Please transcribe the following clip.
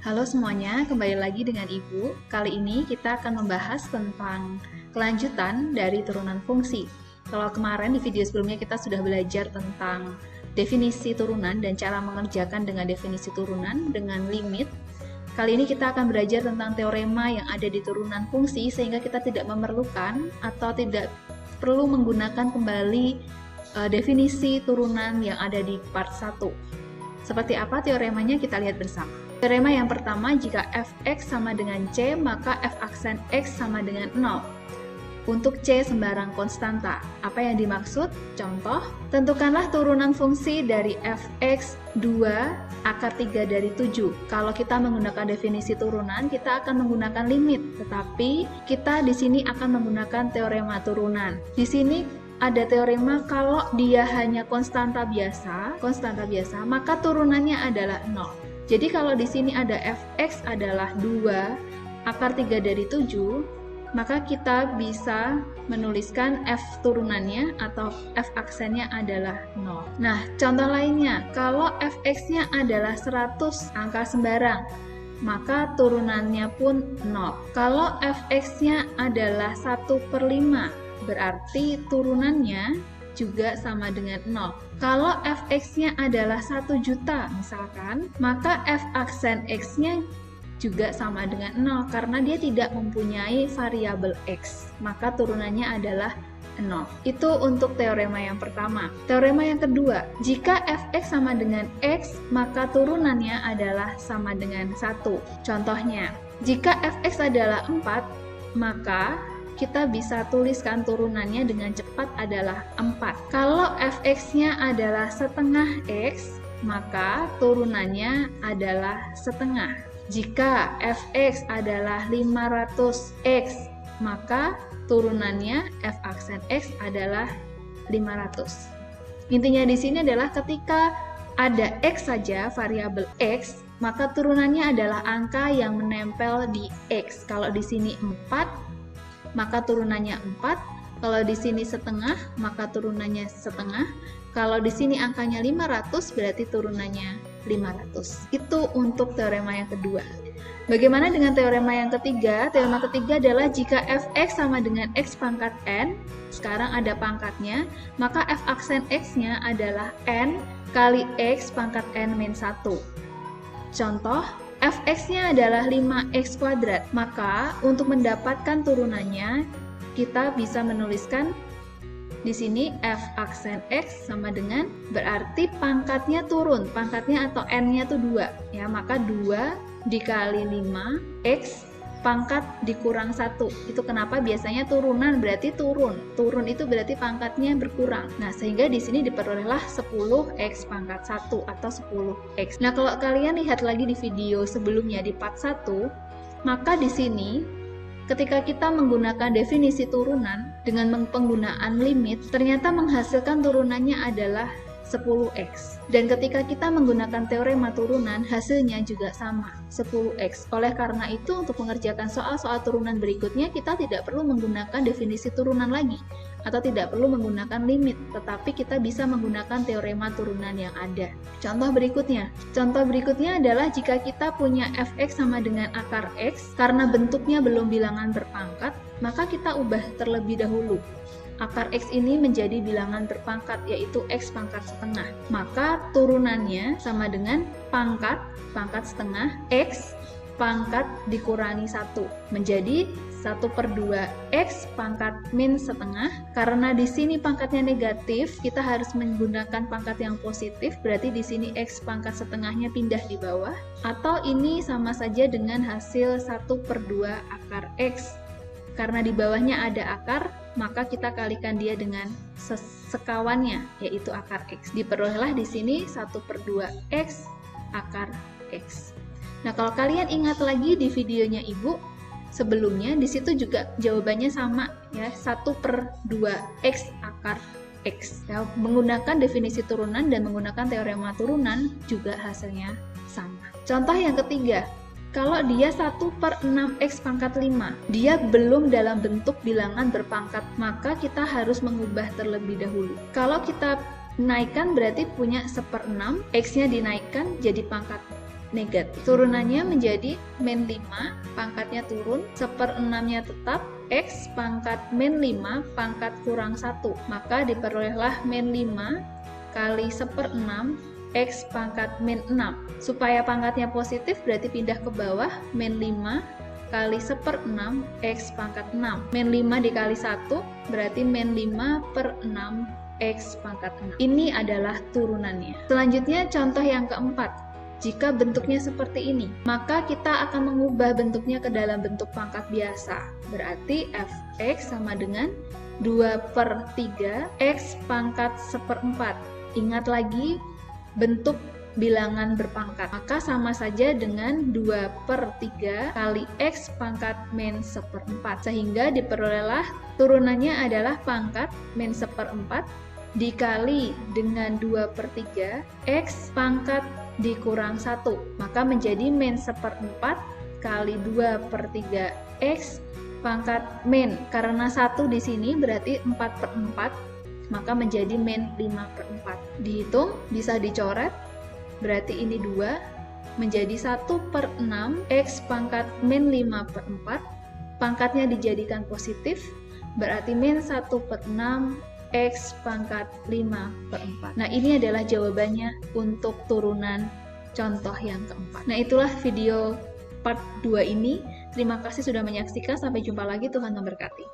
Halo semuanya, kembali lagi dengan Ibu. Kali ini kita akan membahas tentang kelanjutan dari turunan fungsi. Kalau kemarin di video sebelumnya kita sudah belajar tentang definisi turunan dan cara mengerjakan dengan definisi turunan dengan limit. Kali ini kita akan belajar tentang teorema yang ada di turunan fungsi sehingga kita tidak memerlukan atau tidak perlu menggunakan kembali definisi turunan yang ada di part 1. Seperti apa teoremanya kita lihat bersama. Teorema yang pertama, jika fx sama dengan c, maka f aksen x sama dengan 0. Untuk c sembarang konstanta. Apa yang dimaksud? Contoh, tentukanlah turunan fungsi dari fx 2 akar 3 dari 7. Kalau kita menggunakan definisi turunan, kita akan menggunakan limit. Tetapi kita di sini akan menggunakan teorema turunan. Di sini ada teorema kalau dia hanya konstanta biasa, maka turunannya adalah 0. Jadi kalau di sini ada fx adalah 2 akar 3 dari 7, maka kita bisa menuliskan f turunannya atau f aksennya adalah 0. Nah, contoh lainnya, kalau fx-nya adalah 100 angka sembarang, maka turunannya pun 0. Kalau fx-nya adalah 1/5, berarti turunannya juga sama dengan 0. Kalau fx-nya adalah 1 juta misalkan, maka f aksen x-nya juga sama dengan 0 karena dia tidak mempunyai variabel x, maka turunannya adalah 0. Itu untuk teorema yang pertama. Teorema yang kedua, jika fx sama dengan x, maka turunannya adalah sama dengan 1. Contohnya, jika fx adalah 4, maka kita bisa tuliskan turunannya dengan cepat adalah 4. Kalau fx-nya adalah setengah x, maka turunannya adalah setengah. Jika fx adalah 500x, maka turunannya f aksen x adalah 500. Intinya di sini adalah ketika ada x saja, variabel x, maka turunannya adalah angka yang menempel di x. Kalau di sini 4, maka turunannya 4. Kalau di sini setengah, maka turunannya setengah. Kalau di sini angkanya 500, berarti turunannya 500. Itu untuk teorema yang kedua. Bagaimana dengan teorema yang ketiga? Teorema ketiga adalah jika fx sama dengan x pangkat n, sekarang ada pangkatnya, maka f aksen x-nya adalah n kali x pangkat n min 1. Contoh, fx-nya adalah 5x kuadrat, maka untuk mendapatkan turunannya, kita bisa menuliskan di sini f aksen x sama dengan, berarti pangkatnya turun, pangkatnya atau n-nya itu 2, ya, maka 2 dikali 5x pangkat dikurang 1. Itu kenapa biasanya turunan berarti turun. Turun itu berarti pangkatnya berkurang. Nah, sehingga di sini diperolehlah 10x pangkat 1 atau 10x. Nah, kalau kalian lihat lagi di video sebelumnya di part 1, maka di sini ketika kita menggunakan definisi turunan dengan penggunaan limit, ternyata menghasilkan turunannya adalah 10x. Dan ketika kita menggunakan teorema turunan, hasilnya juga sama, 10x. Oleh karena itu, untuk mengerjakan soal-soal turunan berikutnya, kita tidak perlu menggunakan definisi turunan lagi, atau tidak perlu menggunakan limit, tetapi kita bisa menggunakan teorema turunan yang ada. Contoh berikutnya adalah jika kita punya fx sama dengan akar x, karena bentuknya belum bilangan berpangkat, maka kita ubah terlebih dahulu. Akar x ini menjadi bilangan berpangkat, yaitu x pangkat setengah. Maka turunannya sama dengan pangkat setengah x pangkat dikurangi 1, menjadi 1/2 x pangkat min setengah. Karena di sini pangkatnya negatif, kita harus menggunakan pangkat yang positif, berarti di sini x pangkat setengahnya pindah di bawah, atau ini sama saja dengan hasil 1/2 akar x. Karena di bawahnya ada akar, maka kita kalikan dia dengan sekawannya, yaitu akar x. Diperolehlah di sini 1/2 x akar x. Nah, kalau kalian ingat lagi di videonya Ibu sebelumnya, di situ juga jawabannya sama, ya, 1/2 x akar x. Ya, menggunakan definisi turunan dan menggunakan teorema turunan juga hasilnya sama. Contoh yang ketiga, kalau dia 1/6x pangkat 5, dia belum dalam bentuk bilangan berpangkat, maka kita harus mengubah terlebih dahulu. Kalau kita naikkan berarti punya 1/6, x-nya dinaikkan jadi pangkat negatif. Turunannya menjadi min 5, pangkatnya turun, 1/6-nya tetap, X pangkat min 5 pangkat kurang 1. Maka diperolehlah min 5 kali 1/6 X pangkat min 6. Supaya pangkatnya positif berarti pindah ke bawah, min 5 kali 1/6 X pangkat 6. Min 5 dikali 1 berarti min 5/6 X pangkat 6. Ini adalah turunannya. Selanjutnya contoh yang keempat. Jika bentuknya seperti ini, maka kita akan mengubah bentuknya ke dalam bentuk pangkat biasa. Berarti fx sama dengan 2/3 X pangkat 1/4. Ingat lagi bentuk bilangan berpangkat, maka sama saja dengan 2/3 kali X pangkat min 1/4, sehingga diperolehlah turunannya adalah pangkat min 1/4 dikali dengan 2/3 X pangkat dikurang 1, maka menjadi min 1/4 kali 2/3 X pangkat min, karena 1 di sini berarti 4/4, maka menjadi min 5/4. Dihitung, bisa dicoret, berarti ini 2, menjadi 1/6 X pangkat min 5/4, pangkatnya dijadikan positif, berarti min 1/6 X pangkat 5/4. Nah, ini adalah jawabannya untuk turunan contoh yang keempat. Nah, itulah video part 2 ini. Terima kasih sudah menyaksikan. Sampai jumpa lagi. Tuhan memberkati.